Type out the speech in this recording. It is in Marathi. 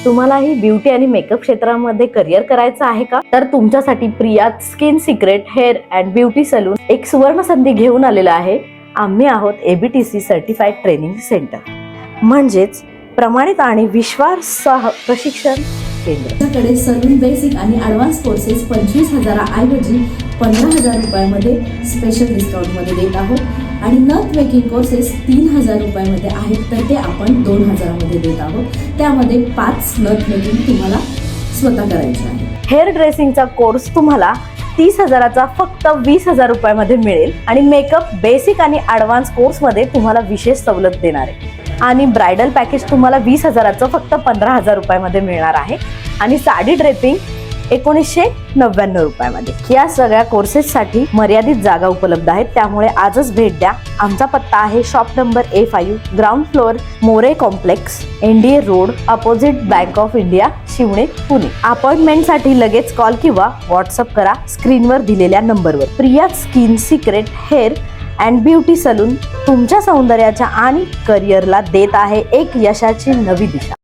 तुम्हालाही ब्युटी आणि मेकअप क्षेत्रामध्ये करिअर करायचं आहे का? तर तुमच्यासाठी Priya skin secret hair and beauty salon एक सुवर्ण संधी घेऊन आलेला आहे. आम्ही आहोत ABTC सर्टिफाईड ट्रेनिंग सेंटर, म्हणजेच प्रमाणित आणि विश्वासार्ह प्रशिक्षण केंद्र. आपल्याकडे सलून बेसिक आणि ॲडव्हान्स कोर्सेस 25,000 ऐवजी 15,000 रुपयामध्ये स्पेशल डिस्काउंटमध्ये देत आहोत आणि नथ मेकिंग कोर्सेस 3,000 रुपयामध्ये आहेत, तर ते आपण 2,000 मध्ये देत आहोत. त्यामध्ये 5 नथ मेकिंग तुम्हाला स्वतः करायचे आहे. हेअर ड्रेसिंगचा कोर्स तुम्हाला 30,000चा फक्त 20,000 रुपयामध्ये मिळेल आणि मेकअप बेसिक आणि ॲडव्हान्स कोर्समध्ये तुम्हाला विशेष सवलत देणार आहे. आणि ब्रायडल पॅकेज तुम्हाला 20,000चं फक्त 15,000 रुपयामध्ये मिळणार आहे आणि साडी ड्रेपिंग 1999 रुपयामध्ये. या सगळ्या कोर्सेससाठी मर्यादित जागा उपलब्ध आहेत, त्यामुळे आजच भेट द्या. आमचा पत्ता आहे shop number A5, ground floor, More complex, NDA road, opposite bank of India, Shivane, Pune. अपॉइंटमेंटसाठी लगेच कॉल किंवा व्हॉट्सअप करा स्क्रीनवर दिलेल्या नंबरवर. Priya skin secret hair and beauty salon तुमच्या सौंदर्याच्या आणि करिअरला देत आहे एक यशाची नवी दिशा.